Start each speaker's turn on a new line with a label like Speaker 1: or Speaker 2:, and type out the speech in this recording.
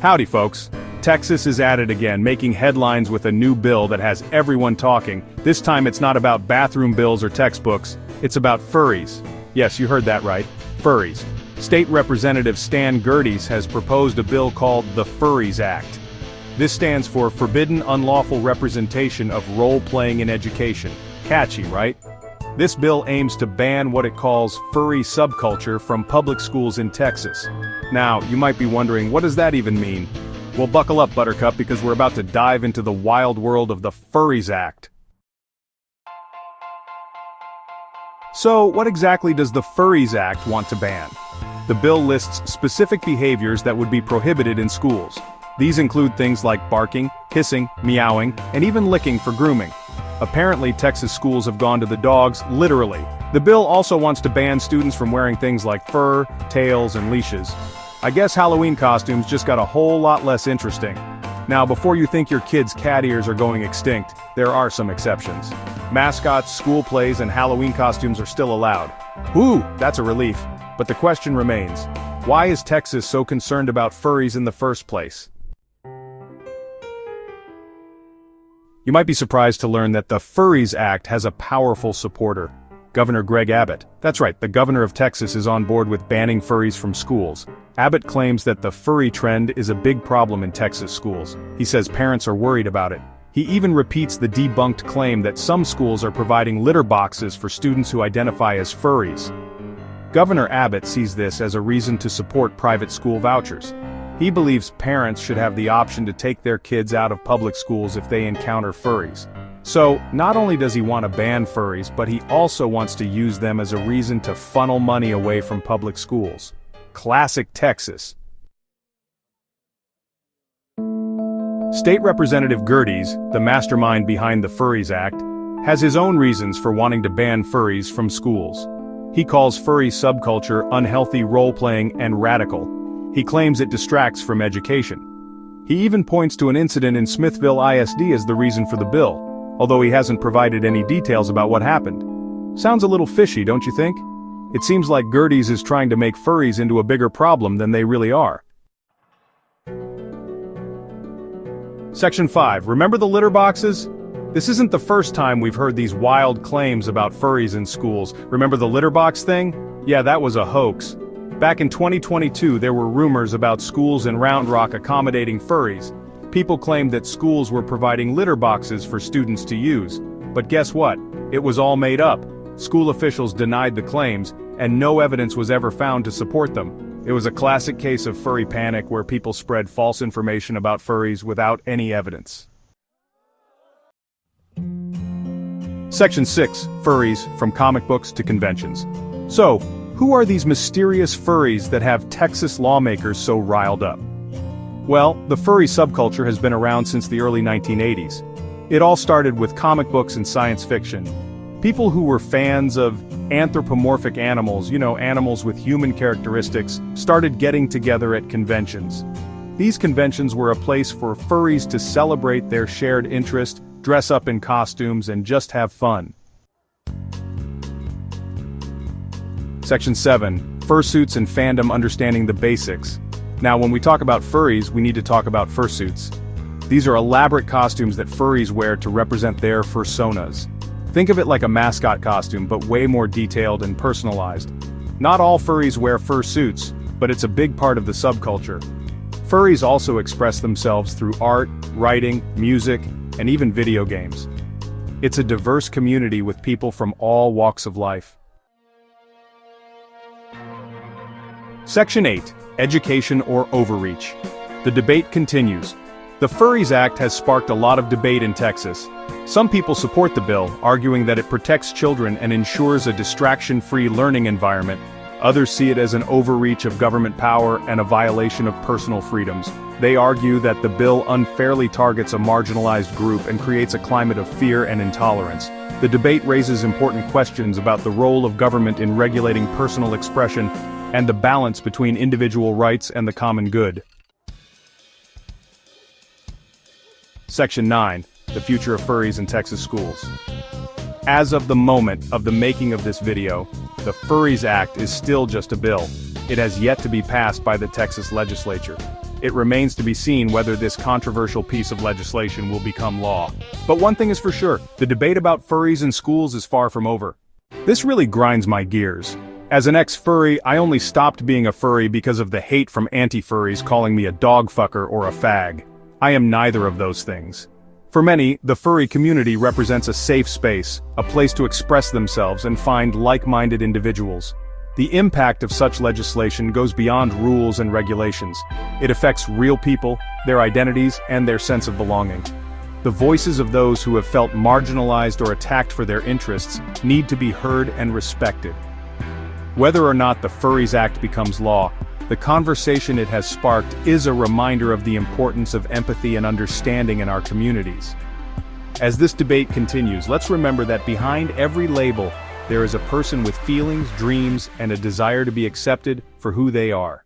Speaker 1: Howdy folks. Texas is at it again, making headlines with a new bill that has everyone talking. This time it's not about bathroom bills or textbooks, it's about furries. Yes, you heard that right, furries. State Representative Stan Gerdes has proposed a bill called the FURRIES Act. This stands for Forbidden Unlawful Representation of Role-Playing in Education. Catchy, right? This bill aims to ban what it calls furry subculture from public schools in Texas. Now, you might be wondering, what does that even mean? Well, buckle up, Buttercup, because we're about to dive into the wild world of the FURRIES Act. So, what exactly does the FURRIES Act want to ban? The bill lists specific behaviors that would be prohibited in schools. These include things like barking, hissing, meowing, and even licking for grooming. Apparently, Texas schools have gone to the dogs, literally. The bill also wants to ban students from wearing things like fur, tails, and leashes. I guess Halloween costumes just got a whole lot less interesting. Now, before you think your kids' cat ears are going extinct, there are some exceptions. Mascots, school plays, and Halloween costumes are still allowed. Whew, that's a relief. But the question remains, why is Texas so concerned about furries in the first place? You might be surprised to learn that the FURRIES Act has a powerful supporter. Governor Greg Abbott. That's right, the governor of Texas is on board with banning furries from schools. Abbott claims that the furry trend is a big problem in Texas schools. He says parents are worried about it. He even repeats the debunked claim that some schools are providing litter boxes for students who identify as furries. Governor Abbott sees this as a reason to support private school vouchers. He believes parents should have the option to take their kids out of public schools if they encounter furries. So, not only does he want to ban furries, but he also wants to use them as a reason to funnel money away from public schools. Classic Texas. State Representative Gerdes, the mastermind behind the FURRIES Act, has his own reasons for wanting to ban furries from schools. He calls furry subculture unhealthy role-playing and radical. He claims it distracts from education. He even points to an incident in Smithville ISD as the reason for the bill, although he hasn't provided any details about what happened. Sounds a little fishy, don't you think? It seems like Gerdes is trying to make furries into a bigger problem than they really are. Section 5. Remember the litter boxes? This isn't the first time we've heard these wild claims about furries in schools. Remember the litter box thing? Yeah, that was a hoax. Back in 2022, there were rumors about schools in Round Rock accommodating furries. People claimed that schools were providing litter boxes for students to use. But guess what? It was all made up. School officials denied the claims, and no evidence was ever found to support them. It was a classic case of furry panic where people spread false information about furries without any evidence. Section 6. Furries, from comic books to conventions. So, who are these mysterious furries that have Texas lawmakers so riled up? Well, the furry subculture has been around since the early 1980s. It all started with comic books and science fiction. People who were fans of anthropomorphic animals, animals with human characteristics, started getting together at conventions. These conventions were a place for furries to celebrate their shared interest, dress up in costumes, and just have fun. Section 7. Fursuits and fandom understanding the basics. Now, when we talk about furries, we need to talk about fursuits. These are elaborate costumes that furries wear to represent their fursonas. Think of it like a mascot costume, but way more detailed and personalized. Not all furries wear fursuits, but it's a big part of the subculture. Furries also express themselves through art, writing, music, and even video games. It's a diverse community with people from all walks of life. Section 8. Education or overreach. The debate continues. The FURRIES Act has sparked a lot of debate in Texas. Some people support the bill, arguing that it protects children and ensures a distraction-free learning environment. Others see it as an overreach of government power and a violation of personal freedoms. They argue that the bill unfairly targets a marginalized group and creates a climate of fear and intolerance. The debate raises important questions about the role of government in regulating personal expression and the balance between individual rights and the common good. Section 9. The future of furries in Texas schools. As of the moment of the making of this video, the FURRIES Act is still just a bill. It has yet to be passed by the Texas legislature. It remains to be seen whether this controversial piece of legislation will become law. But one thing is for sure, the debate about furries in schools is far from over. This really grinds my gears. As an ex-furry, I only stopped being a furry because of the hate from anti-furries calling me a dog fucker or a fag. I am neither of those things. For many, the furry community represents a safe space, a place to express themselves and find like-minded individuals. The impact of such legislation goes beyond rules and regulations. It affects real people, their identities, and their sense of belonging. The voices of those who have felt marginalized or attacked for their interests need to be heard and respected. Whether or not the Furries Act becomes law, the conversation it has sparked is a reminder of the importance of empathy and understanding in our communities. As this debate continues, let's remember that behind every label, there is a person with feelings, dreams, and a desire to be accepted for who they are.